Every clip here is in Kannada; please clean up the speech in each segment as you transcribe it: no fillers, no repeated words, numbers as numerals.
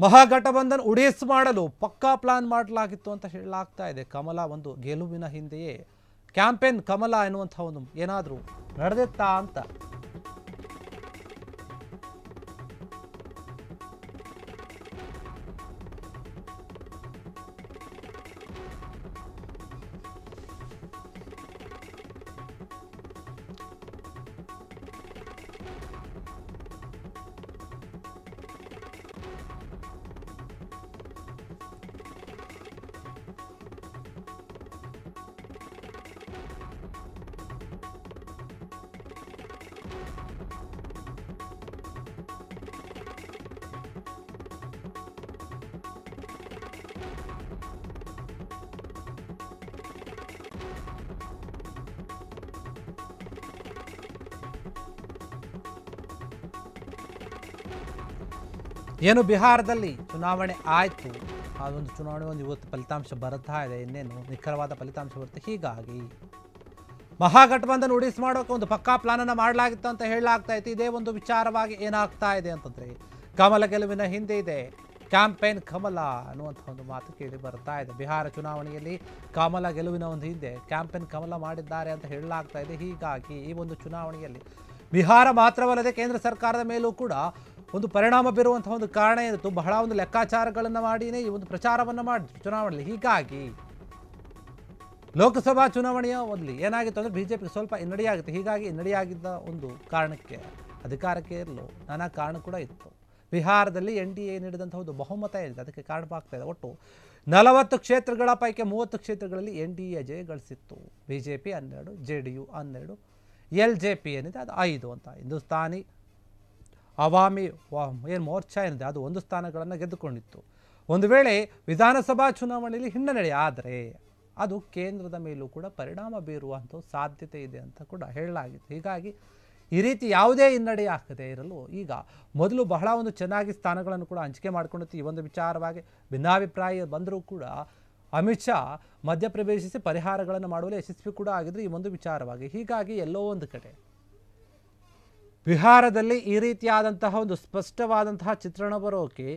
ಮಹಾಗಠಬಂಧನ್ ಉಡೇಸ್ ಮಾಡಲು ಪಕ್ಕಾ ಪ್ಲಾನ್ ಮಾಡಲಾಗಿತ್ತು ಅಂತ ಹೇಳಲಾಗ್ತಾ ಇದೆ. ಕಮಲ ಒಂದು ಗೆಲುವಿನ ಹಿಂದೆಯೇ ಕ್ಯಾಂಪೇನ್ ಕಮಲ ಎನ್ನುವಂಥ ಒಂದು ಏನಾದರೂ ನಡೆದಿತ್ತಾ ಅಂತ. ಏನು ಬಿಹಾರದಲ್ಲಿ ಚುನಾವಣೆ ಆಯಿತು, ಆ ಒಂದು ಚುನಾವಣೆ ಒಂದು ಇವತ್ತು ಫಲಿತಾಂಶ ಬರ್ತಾ ಇದೆ, ಇನ್ನೇನು ನಿಖರವಾದ ಫಲಿತಾಂಶ ಬರುತ್ತೆ. ಹೀಗಾಗಿ ಮಹಾಗಠಬಂಧನ್ ಉಡೀಸ್ ಮಾಡೋಕೆ ಒಂದು ಪಕ್ಕಾ ಪ್ಲಾನನ್ನು ಮಾಡಲಾಗಿತ್ತು ಅಂತ ಹೇಳಲಾಗ್ತಾ ಇತ್ತು. ಇದೇ ಒಂದು ವಿಚಾರವಾಗಿ ಏನಾಗ್ತಾ ಇದೆ ಅಂತಂದರೆ, ಕಮಲ ಗೆಲುವಿನ ಹಿಂದೆ ಇದೆ ಕ್ಯಾಂಪೇನ್ ಕಮಲ ಅನ್ನುವಂಥ ಒಂದು ಮಾತು ಕೇಳಿ ಬರ್ತಾ ಇದೆ. ಬಿಹಾರ ಚುನಾವಣೆಯಲ್ಲಿ ಕಮಲ ಗೆಲುವಿನ ಒಂದು ಹಿಂದೆ ಕ್ಯಾಂಪೇನ್ ಕಮಲ ಮಾಡಿದ್ದಾರೆ ಅಂತ ಹೇಳಲಾಗ್ತಾ ಇದೆ. ಹೀಗಾಗಿ ಈ ಒಂದು ಚುನಾವಣೆಯಲ್ಲಿ ಬಿಹಾರ ಮಾತ್ರವಲ್ಲದೆ ಕೇಂದ್ರ ಸರ್ಕಾರದ ಮೇಲೂ ಕೂಡ ಒಂದು ಪರಿಣಾಮ ಬೀರುವಂತಹ ಒಂದು ಕಾರಣ ಏನಿತ್ತು, ಬಹಳ ಒಂದು ಲೆಕ್ಕಾಚಾರಗಳನ್ನು ಮಾಡಿನೇ ಈ ಒಂದು ಪ್ರಚಾರವನ್ನು ಮಾಡಿದ್ರು ಚುನಾವಣೆಯಲ್ಲಿ. ಹೀಗಾಗಿ ಲೋಕಸಭಾ ಚುನಾವಣೆಯ ಒಂದು ಏನಾಗಿತ್ತು ಅಂದರೆ ಬಿಜೆಪಿಗೆ ಸ್ವಲ್ಪ ಹಿನ್ನಡೆಯಾಗುತ್ತೆ. ಹೀಗಾಗಿ ಹಿನ್ನಡೆಯಾಗಿದ್ದ ಒಂದು ಕಾರಣಕ್ಕೆ ಅಧಿಕಾರಕ್ಕೆ ಇರಲು ನಾನಾ ಕಾರಣ ಕೂಡ ಇತ್ತು. ಬಿಹಾರದಲ್ಲಿ NDA ನೀಡಿದಂತಹ ಒಂದು ಬಹುಮತ ಏನಿದೆ ಅದಕ್ಕೆ ಕಾರಣವಾಗ್ತಾ ಇದೆ. ಒಟ್ಟು 40 ಕ್ಷೇತ್ರಗಳ ಪೈಕಿ 30 ಕ್ಷೇತ್ರಗಳಲ್ಲಿ NDA ಜಯ ಗಳಿಸಿತ್ತು. ಬಿಜೆಪಿ 12, JDU 12, LJP ಏನಿದೆ ಅದು 5 ಅಂತ. ಹಿಂದೂಸ್ತಾನಿ ಅವಾಮಿ ಏನು ಮೋರ್ಚಾ ಏನಿದೆ ಅದು 1 ಸ್ಥಾನಗಳನ್ನು ಗೆದ್ದುಕೊಂಡಿತ್ತು. ಒಂದು ವೇಳೆ ವಿಧಾನಸಭಾ ಚುನಾವಣೆಯಲ್ಲಿ ಹಿನ್ನಡೆ ಆದರೆ ಅದು ಕೇಂದ್ರದ ಮೇಲೂ ಕೂಡ ಪರಿಣಾಮ ಬೀರುವಂಥ ಸಾಧ್ಯತೆ ಇದೆ ಅಂತ ಕೂಡ ಹೇಳಲಾಗಿತ್ತು. ಹೀಗಾಗಿ ಈ ರೀತಿ ಯಾವುದೇ ಹಿನ್ನಡೆ ಆಗದೆ ಇರಲು ಈಗ ಮೊದಲು ಬಹಳ ಒಂದು ಚೆನ್ನಾಗಿ ಸ್ಥಾನಗಳನ್ನು ಕೂಡ ಹಂಚಿಕೆ ಮಾಡಿಕೊಂಡಿತ್ತು. ಈ ಒಂದು ವಿಚಾರವಾಗಿ ಭಿನ್ನಾಭಿಪ್ರಾಯ ಬಂದರೂ ಕೂಡ ಅಮಿತ್ ಶಾ ಮಧ್ಯಪ್ರವೇಶಿಸಿ ಪರಿಹಾರಗಳನ್ನು ಮಾಡುವಲ್ಲಿ ಯಶಸ್ವಿ ಕೂಡ ಆಗಿದ್ರು ಈ ಒಂದು ವಿಚಾರವಾಗಿ. ಹೀಗಾಗಿ ಎಲ್ಲೋ ಒಂದು ಕಡೆ ಬಿಹಾರದಲ್ಲಿ ಈ ರೀತಿಯಾದಂತಹ ಒಂದು ಸ್ಪಷ್ಟವಾದಂತಹ ಚಿತ್ರಣ ಬರೋಕೆ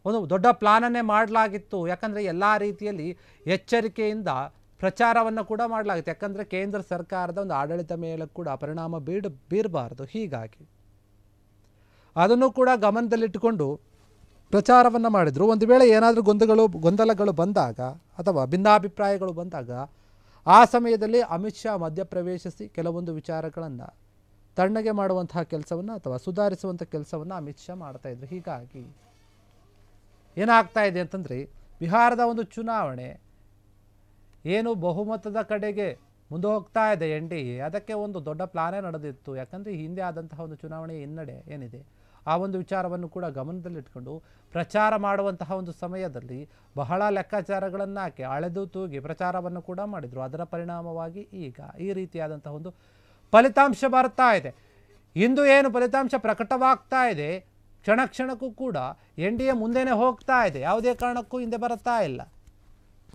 ಒಂದು ದೊಡ್ಡ ಪ್ಲಾನನ್ನೇ ಮಾಡಲಾಗಿತ್ತು. ಯಾಕಂದರೆ ಎಲ್ಲ ರೀತಿಯಲ್ಲಿ ಎಚ್ಚರಿಕೆಯಿಂದ ಪ್ರಚಾರವನ್ನು ಕೂಡ ಮಾಡಲಾಗಿತ್ತು. ಯಾಕಂದರೆ ಕೇಂದ್ರ ಸರ್ಕಾರದ ಒಂದು ಆಡಳಿತ ಮೇಲೆ ಕೂಡ ಪರಿಣಾಮ ಬೀರಬಾರ್ದು. ಹೀಗಾಗಿ ಅದನ್ನು ಕೂಡ ಗಮನದಲ್ಲಿಟ್ಟುಕೊಂಡು ಪ್ರಚಾರವನ್ನು ಮಾಡಿದರು. ಒಂದು ವೇಳೆ ಏನಾದರೂ ಗೊಂದಲಗಳು ಬಂದಾಗ ಅಥವಾ ಭಿನ್ನಾಭಿಪ್ರಾಯಗಳು ಬಂದಾಗ ಆ ಸಮಯದಲ್ಲಿ ಅಮಿತ್ ಶಾ ಮಧ್ಯಪ್ರವೇಶಿಸಿ ಕೆಲವೊಂದು ವಿಚಾರಗಳನ್ನು ತಣ್ಣಗೆ ಮಾಡುವಂತಹ ಕೆಲಸವನ್ನು ಅಥವಾ ಸುಧಾರಿಸುವಂಥ ಕೆಲಸವನ್ನು ಅಮಿತ್ ಶಾ ಮಾಡ್ತಾಯಿದ್ರು. ಹೀಗಾಗಿ ಏನಾಗ್ತಾ ಇದೆ ಅಂತಂದರೆ, ಬಿಹಾರದ ಒಂದು ಚುನಾವಣೆ ಏನು ಬಹುಮತದ ಕಡೆಗೆ ಮುಂದೆ ಹೋಗ್ತಾ ಇದೆ NDA, ಅದಕ್ಕೆ ಒಂದು ದೊಡ್ಡ ಪ್ಲಾನೇ ನಡೆದಿತ್ತು. ಯಾಕಂದರೆ ಹಿಂದೆ ಆದಂತಹ ಒಂದು ಚುನಾವಣೆಯ ಹಿನ್ನಡೆ ಏನಿದೆ ಆ ಒಂದು ವಿಚಾರವನ್ನು ಕೂಡ ಗಮನದಲ್ಲಿಟ್ಕೊಂಡು ಪ್ರಚಾರ ಮಾಡುವಂತಹ ಒಂದು ಸಮಯದಲ್ಲಿ ಬಹಳ ಲೆಕ್ಕಾಚಾರಗಳನ್ನು ಹಾಕಿ ಅಳೆದು ತೂಗಿ ಪ್ರಚಾರವನ್ನು ಕೂಡ ಮಾಡಿದರು. ಅದರ ಪರಿಣಾಮವಾಗಿ ಈಗ ಈ ರೀತಿಯಾದಂತಹ ಒಂದು ಫಲಿತಾಂಶ ಬರ್ತಾ ಇದೆ. ಇಂದು ಏನು ಫಲಿತಾಂಶ ಪ್ರಕಟವಾಗ್ತಾ ಇದೆ, ಕ್ಷಣ ಕ್ಷಣಕ್ಕೂ ಕೂಡ NDA ಮುಂದೆನೇ ಹೋಗ್ತಾ ಇದೆ, ಯಾವುದೇ ಕಾರಣಕ್ಕೂ ಹಿಂದೆ ಬರ್ತಾ ಇಲ್ಲ.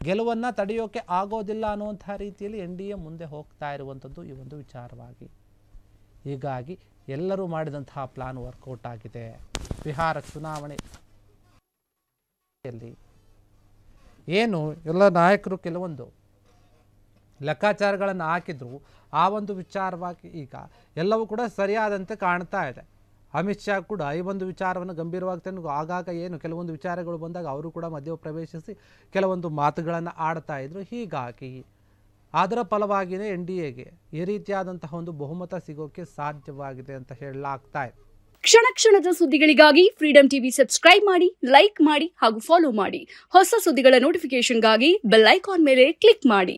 ಗೆಲುವನ್ನು ತಡೆಯೋಕೆ ಆಗೋದಿಲ್ಲ ಅನ್ನುವಂಥ ರೀತಿಯಲ್ಲಿ NDA ಮುಂದೆ ಹೋಗ್ತಾ ಇರುವಂಥದ್ದು ಈ ಒಂದು ವಿಚಾರವಾಗಿ. ಹೀಗಾಗಿ ಎಲ್ಲರೂ ಮಾಡಿದಂತಹ ಪ್ಲಾನ್ ವರ್ಕೌಟ್ ಆಗಿದೆ. ಬಿಹಾರ ಚುನಾವಣೆಯಲ್ಲಿ ಏನು ಎಲ್ಲ ನಾಯಕರು ಕೆಲವೊಂದು ಲೆಕ್ಕಾಚಾರಗಳನ್ನು ಹಾಕಿದ್ರು, ಆ ಒಂದು ವಿಚಾರವಾಗಿ ಈಗ ಎಲ್ಲವೂ ಕೂಡ ಸರಿಯಾದಂತೆ ಕಾಣ್ತಾ ಇದೆ. ಅಮಿತ್ ಶಾ ಕೂಡ ಈ ಒಂದು ವಿಚಾರವನ್ನು ಗಂಭೀರವಾಗಿ ತಂದು ಆಗಾಗ ಏನು ಕೆಲವೊಂದು ವಿಚಾರಗಳು ಬಂದಾಗ ಅವರು ಕೂಡ ಮಧ್ಯ ಪ್ರವೇಶಿಸಿ ಕೆಲವೊಂದು ಮಾತುಗಳನ್ನು ಆಡ್ತಾ ಇದ್ರು. ಹೀಗಾಗಿ ಅದರ ಫಲವಾಗಿಯೇ NDAಗೆ ಈ ರೀತಿಯಾದಂತಹ ಒಂದು ಬಹುಮತ ಸಿಗೋಕ್ಕೆ ಸಾಧ್ಯವಾಗಿದೆ ಅಂತ ಹೇಳಲಾಗ್ತಾ ಇದೆ. ಕ್ಷಣ ಕ್ಷಣದ ಸುದ್ದಿಗಳಿಗಾಗಿ ಫ್ರೀಡಂ ಟಿವಿ ಸಬ್ಸ್ಕ್ರೈಬ್ ಮಾಡಿ, ಲೈಕ್ ಮಾಡಿ ಹಾಗೂ ಫಾಲೋ ಮಾಡಿ. ಹೊಸ ಸುದ್ದಿಗಳ ನೋಟಿಫಿಕೇಶನ್ಗಾಗಿ ಬೆಲ್ ಐಕಾನ್ ಮೇಲೆ ಕ್ಲಿಕ್ ಮಾಡಿ.